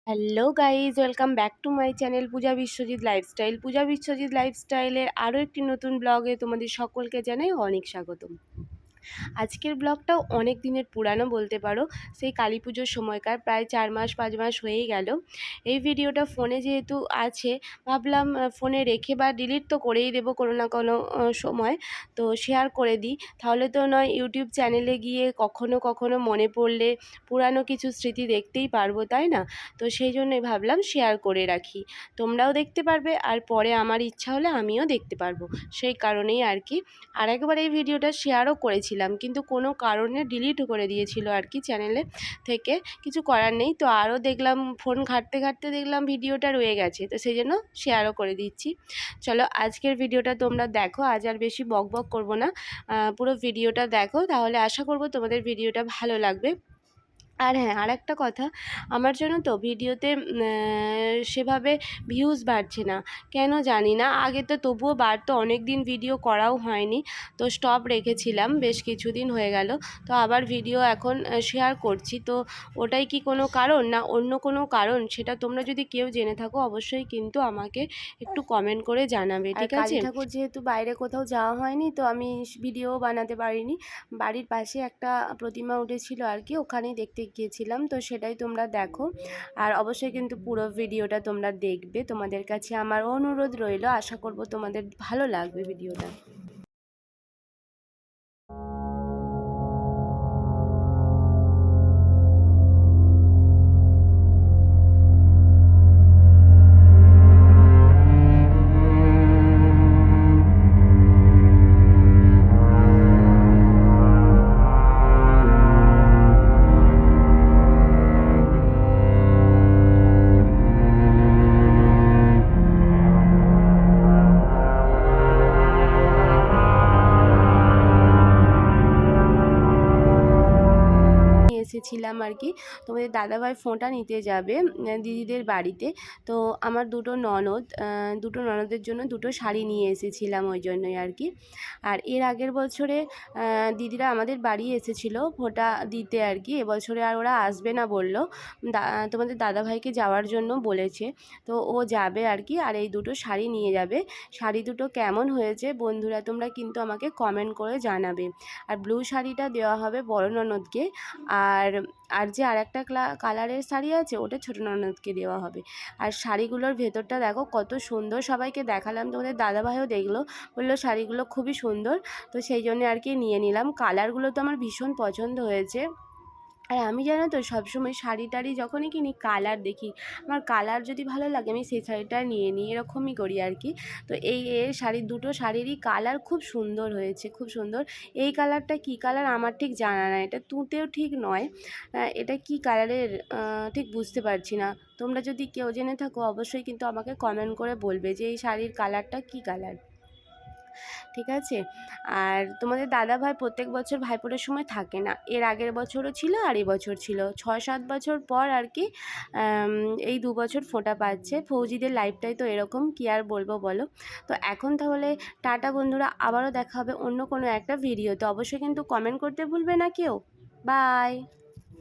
Hello guys, welcome back to my channel Puja Biswajit lifestyle. Puja Biswajit লাইফস্টাইলের আরও একটি নতুন ব্লগে তোমাদের সকলকে জানাই অনেক স্বাগতম। আজকের ব্লগটাও অনেক দিনের পুরানো বলতে পারো, সেই কালী পুজোর সময়কার, প্রায় 4-5 মাস হয়েই গেল। এই ভিডিওটা ফোনে যেহেতু আছে, ভাবলাম ফোনে রেখে বা ডিলিট তো করেই দেবো কোনো না কোনো সময়, তো শেয়ার করে দিই। তাহলে তো নয় ইউটিউব চ্যানেলে গিয়ে কখনো কখনো মনে পড়লে পুরানো কিছু স্মৃতি দেখতেই পারবো, তাই না? তো সেই জন্যই ভাবলাম শেয়ার করে রাখি, তোমরাও দেখতে পারবে আর পরে আমার ইচ্ছা হলে আমিও দেখতে পারবো। সেই কারণেই আর কি আর একবার এই ভিডিওটা শেয়ারও করেছিলাম, কিন্তু কোনো কারণে ডিলিট করে দিয়েছিল আর কি চ্যানেলে থেকে। কিছু করার নেই, তো আরও দেখলাম ফোন ঘাঁটতে ঘাঁটতে দেখলাম ভিডিওটা রয়ে গেছে, তো সেই জন্য শেয়ারও করে দিচ্ছি। চলো আজকের ভিডিওটা তোমরা দেখো, আজ আর বেশি বক বক করবো না, পুরো ভিডিওটা দেখো, তাহলে আশা করব তোমাদের ভিডিওটা ভালো লাগবে। আর হ্যাঁ, আর একটা কথা, আমার জন্য তো ভিডিওতে সেভাবে ভিউজ বাড়ছে না, কেন জানি না। আগে তো তবুও বাড়তো, অনেক দিন ভিডিও করাও হয়নি, তো স্টপ রেখেছিলাম, বেশ কিছুদিন হয়ে গেল। তো আবার ভিডিও এখন শেয়ার করছি, তো ওটাই কি কোনো কারণ না অন্য কোনো কারণ, সেটা তোমরা যদি কেউ জেনে থাকো অবশ্যই কিন্তু আমাকে একটু কমেন্ট করে জানাবে, ঠিক আছে? কালী ঠাকুর যেহেতু বাইরে কোথাও যাওয়া হয়নি, তো আমি ভিডিও বানাতে পারিনি। বাড়ির পাশে একটা প্রতিমা উঠেছিল আর কি, ওখানেই দেখতে গিয়েছিলাম, তো সেটাই তোমরা দেখো। আর অবশ্যই কিন্তু পুরো ভিডিওটা তোমরা দেখবে, তোমাদের কাছে আমার অনুরোধ রইল, আশা করব তোমাদের ভালো লাগবে ভিডিওটা। এসেছিলাম আর কি, তোমাদের দাদাভাই ফোঁটা নিতে যাবে দিদিদের বাড়িতে, তো আমার দুটো ননদের জন্য দুটো শাড়ি নিয়ে এসেছিলাম, ওই জন্যই আর কি। আর এর আগের বছরে দিদিরা আমাদের বাড়ি এসেছিল ফোঁটা দিতে আর কি, এবছরে আর ওরা আসবে না বললো, তোমাদের দাদাভাইকে যাওয়ার জন্য বলেছে, তো ও যাবে আর কি, আর এই দুটো শাড়ি নিয়ে যাবে। শাড়ি দুটো কেমন হয়েছে বন্ধুরা তোমরা কিন্তু আমাকে কমেন্ট করে জানাবে। আর ব্লু শাড়িটা দেওয়া হবে বড় ননদকে, আর আর যে আরেকটা কালারের শাড়ি আছে ওটা ছোটো ননদকে দেওয়া হবে। আর শাড়িগুলোর ভেতরটা দেখো কত সুন্দর, সবাইকে দেখালাম, তোমাদের দাদাভাইও দেখলো, বললো শাড়িগুলো খুবই সুন্দর, তো সেই জন্য আর কি নিয়ে নিলাম। কালারগুলো তো আমার ভীষণ পছন্দ হয়েছে। আর আমি জানো তো সবসময় শাড়ি টাড়ি যখনই কিনি কালার দেখি, আমার কালার যদি ভালো লাগে আমি সেই শাড়িটা নিয়ে নিই, এরকমই করি আর কি। তো এই দুটো শাড়িরই কালার খুব সুন্দর হয়েছে, খুব সুন্দর। এই কালারটা কি কালার আমার ঠিক জানা না, এটা তুঁতেও ঠিক নয়, এটা কি কালারের ঠিক বুঝতে পারছি না। তোমরা যদি কেউ জেনে থাকো অবশ্যই কিন্তু আমাকে কমেন্ট করে বলবে যে এই শাড়ির কালারটা কি কালার, ঠিক আছে? আর তোমাদের দাদাভাই প্রত্যেক বছর ভাইফোঁটার সময় থাকে না, এর আগের বছরও ছিল আর এবছর ছিল, 6-7 বছর পর আর কি এই 2 বছর ফোঁটা পাচ্ছে। ফৌজিদের লাইফটাই তো এরকম, কি আর বলবো বলো। তো এখন তাহলে টাটা বন্ধুরা, আবারও দেখা হবে অন্য কোনো একটা ভিডিওতে, অবশ্যই কিন্তু কমেন্ট করতে ভুলবে না কেউ। বাই।